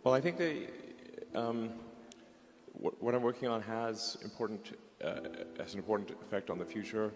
Well, I think what I'm working on has an important effect on the future.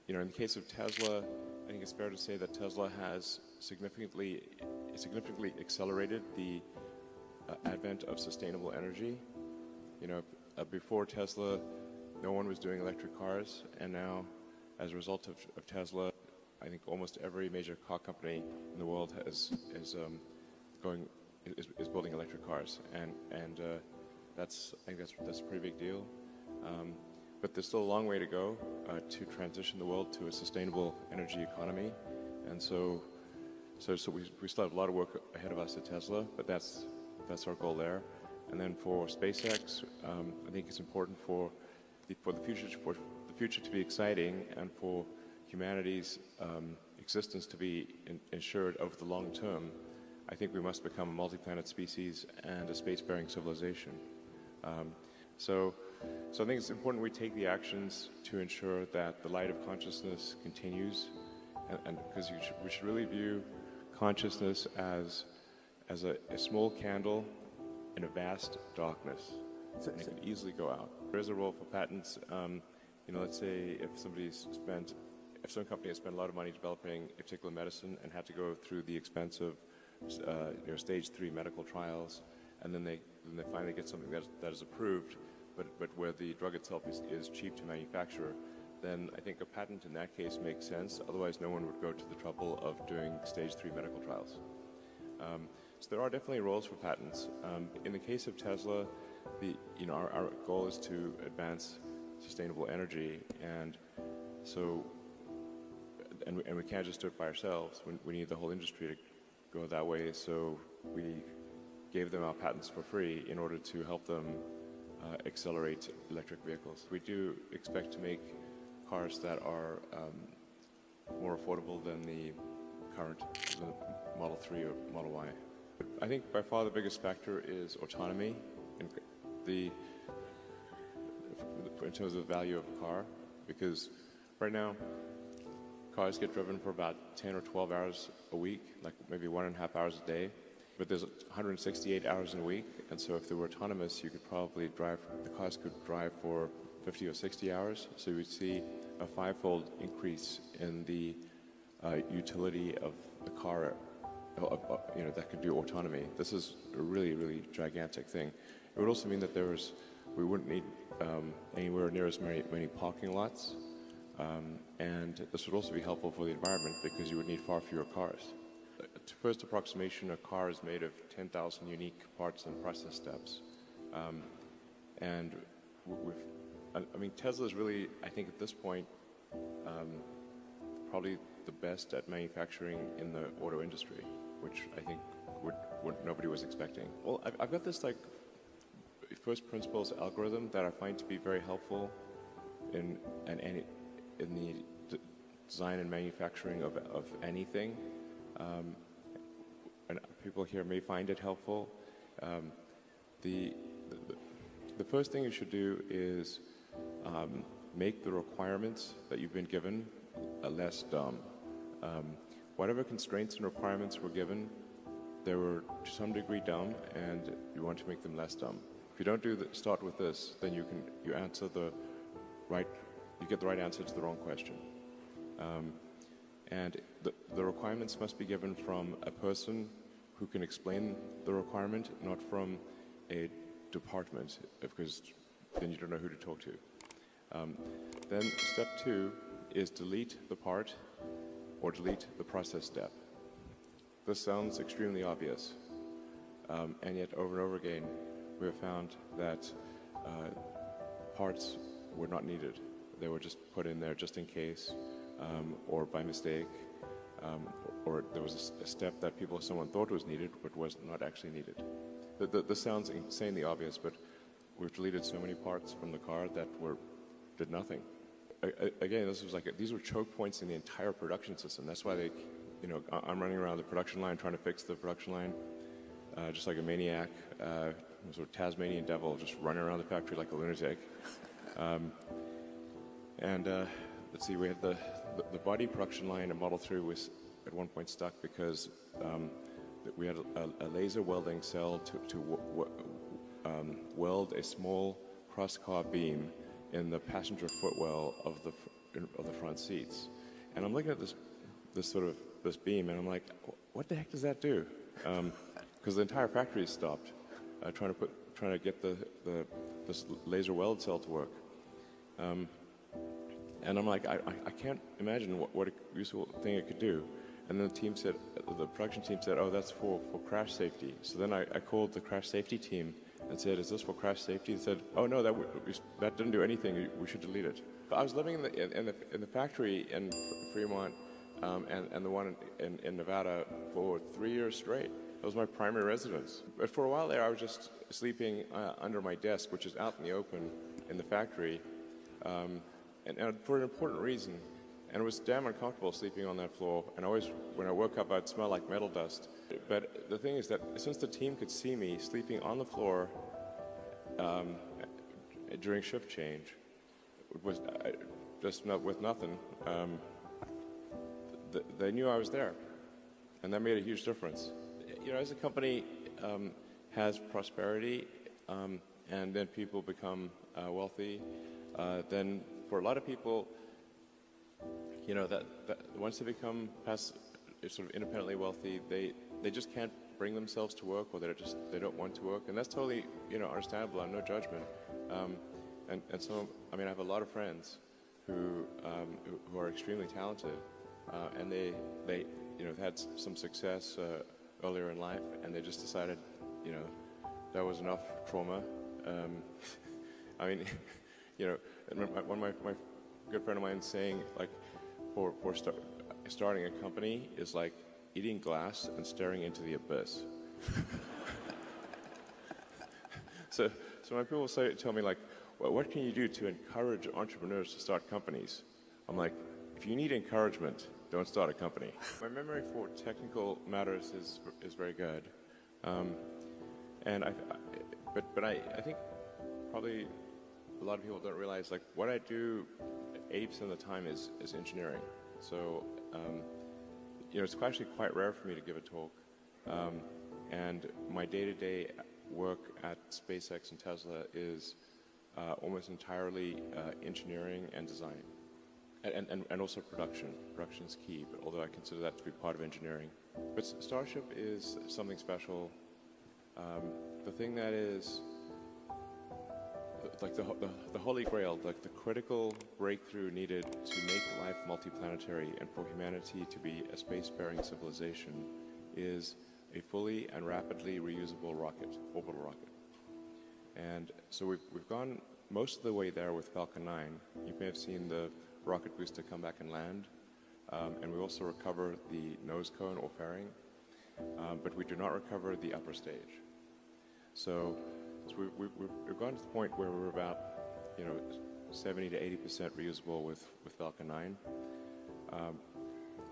In the case of Tesla, I think it's fair to say that Tesla has significantly accelerated the advent of sustainable energy. Before Tesla, no one was doing electric cars, and now, as a result of Tesla, I think almost every major car company in the world is building electric cars, and I think that's a pretty big deal. But there's still a long way to go to transition the world to a sustainable energy economy, and so we still have a lot of work ahead of us at Tesla, but that's our goal there. And then for SPACEX, I think it's important for the future to be exciting and for humanity's existence to be ensured over the long term. I think we must become a multi-planet species and a spacefaring civilization. So I think it's important we take the actions to ensure that the light of consciousness continues, and because we should really view consciousness as a small candle in a vast darkness, and it can easily go out. There is a role for patents. Let's say if some company has spent a lot of money developing a particular medicine and had to go through the expense of stage 3 medical trials, and then they finally get something that is approved, but where the drug itself is cheap to manufacture, then I think a patent in that case makes sense. Otherwise, no one would go to the trouble of doing stage 3 medical trials. So there are definitely roles for patents. In the case of Tesla, our goal is to advance sustainable energy, and we can't just do it by ourselves. We need the whole industry to go that way. So we gave them our patents for free in order to help them accelerate electric vehicles. We do expect to make cars that are more affordable than the current Model 3 or Model Y. I think by far the biggest factor is autonomy in terms of the value of a car, because right now cars get driven for about 10 or 12 hours a week, like maybe 1.5 hours a day, but there's 168 hours in a week, and so if they were autonomous, the cars could drive for 50 or 60 hours, so you would see a 5-fold increase in the utility of the car that could do autonomy. This is a really, really gigantic thing. It would also mean that we wouldn't need anywhere near as many parking lots, and this would also be helpful for the environment because you would need far fewer cars. To first approximation, a car is made of 10,000 unique parts and process steps, and Tesla is really, I think at this point, probably the best at manufacturing in the auto industry, which I think nobody was expecting. Well, I've got this first principles algorithm that I find to be very helpful in the design and manufacturing of anything, and people here may find it helpful. The first thing you should do is make the requirements that you've been given less dumb. Whatever constraints and requirements were given, they were to some degree dumb, and you want to make them less dumb. If you don't start with this, then you get the right answer to the wrong question. And the requirements must be given from a person who can explain the requirement, not from a department, because then you don't know who to talk to. Then step 2 is delete the part or delete the process step. This sounds extremely obvious, and yet over and over again we have found that parts were not needed. They were just put in there just in case, or by mistake, or there was a step that someone thought was needed but was not actually needed. This sounds insanely obvious, but we've deleted so many parts from the car that did nothing. Again, these were choke points in the entire production system. That's why I'm running around the production line trying to fix the production line, just like a maniac, sort of Tasmanian devil, just running around the factory like a lunatic. Let's see, we had the body production line in Model 3 was at one point stuck because we had a laser welding cell to weld a small cross-car beam in the passenger footwell of the front seats. And I'm looking at this beam, and I'm like, what the heck does that do? Because the entire factory is stopped, trying to get this laser weld cell to work. And I'm like, I can't imagine what a useful thing it could do. And then the production team said, oh, that's for crash safety. So then I called the crash safety team and said, is this for crash safety? And said, oh no, that didn't do anything. We should delete it. I was living in the factory in Fremont and the one in Nevada for 3 years straight. That was my primary residence. But for a while there, I was just sleeping under my desk, which is out in the open in the factory, and for an important reason. And it was damn uncomfortable sleeping on that floor. And always, when I woke up, I'd smell like metal dust. But the thing is that since the team could see me sleeping on the floor during shift change, it was just with nothing, they knew I was there. And that made a huge difference. You know, as a company has prosperity and then people become wealthy, then for a lot of people, you know, that once they become sort of independently wealthy, they just can't bring themselves to work, or they don't want to work, and that's totally, you know, understandable and no judgment. And so, I mean, I have a lot of friends who are extremely talented, and they you know had some success earlier in life, and they just decided, you know, that was enough trauma. I mean, you know, one of my good friend of mine saying, like, for starting a company is like eating glass and staring into the abyss. So when people tell me, like, well, what can you do to encourage entrepreneurs to start companies? I'm like, if you need encouragement, don't start a company. My memory for technical matters is very good, and but I think probably a lot of people don't realize, like, what I do 80% of the time is engineering. So, you know, it's actually quite rare for me to give a talk. And my day-to-day work at SPACEX and Tesla is almost entirely engineering and design. And also production. Production is key, but although I consider that to be part of engineering. But Starship is something special. The thing that is like the holy grail, like the critical breakthrough needed to make life multiplanetary and for humanity to be a space-faring civilization, is a fully and rapidly reusable rocket, orbital rocket. And so we've gone most of the way there with Falcon 9. You may have seen the rocket booster come back and land, and we also recover the nose cone or fairing, but we do not recover the upper stage. So we've gone to the point where we're about, you know, 70 to 80% reusable with Falcon 9.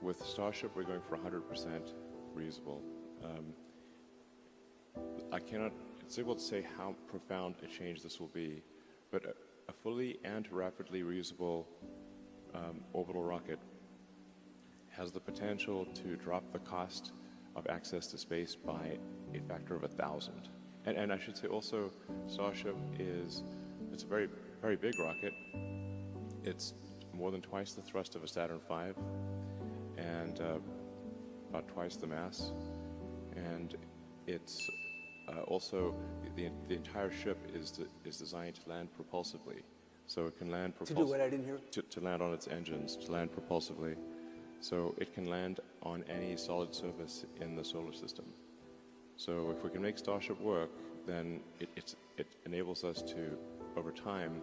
With Starship, we're going for 100% reusable. It's difficult to say how profound a change this will be, but a fully and rapidly reusable orbital rocket has the potential to drop the cost of access to space by a factor of 1,000. And I should say also, Starship it's a very, very big rocket. It's more than twice the thrust of a Saturn V, and about twice the mass. And it's also, the entire ship is designed to land propulsively. So it can land propulsively. To do what? I didn't hear. To land on its engines, to land propulsively. So it can land on any solid surface in the solar system. So if we can make Starship work, then it enables us to, over time,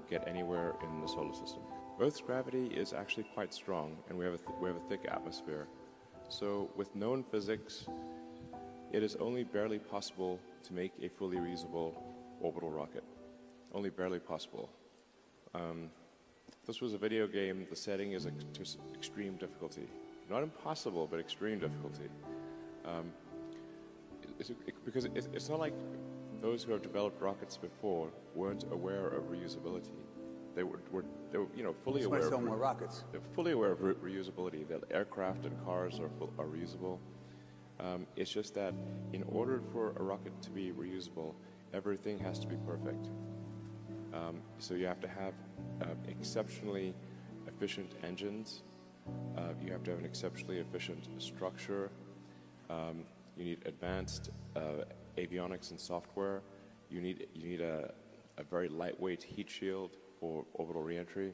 get anywhere in the solar system. Earth's gravity is actually quite strong, and we have a thick atmosphere. So with known physics, it is only barely possible to make a fully reusable orbital rocket. Only barely possible. If this was a video game, the setting is to extreme difficulty. Not impossible, but extreme difficulty. Because it's not like those who have developed rockets before weren't aware of reusability. They were you know, fully aware. Sell more rockets. They're fully aware of reusability. That aircraft and cars are reusable. It's just that in order for a rocket to be reusable, everything has to be perfect. So you have to have exceptionally efficient engines. You have to have an exceptionally efficient structure. You need advanced avionics and software. You need a very lightweight heat shield for orbital reentry.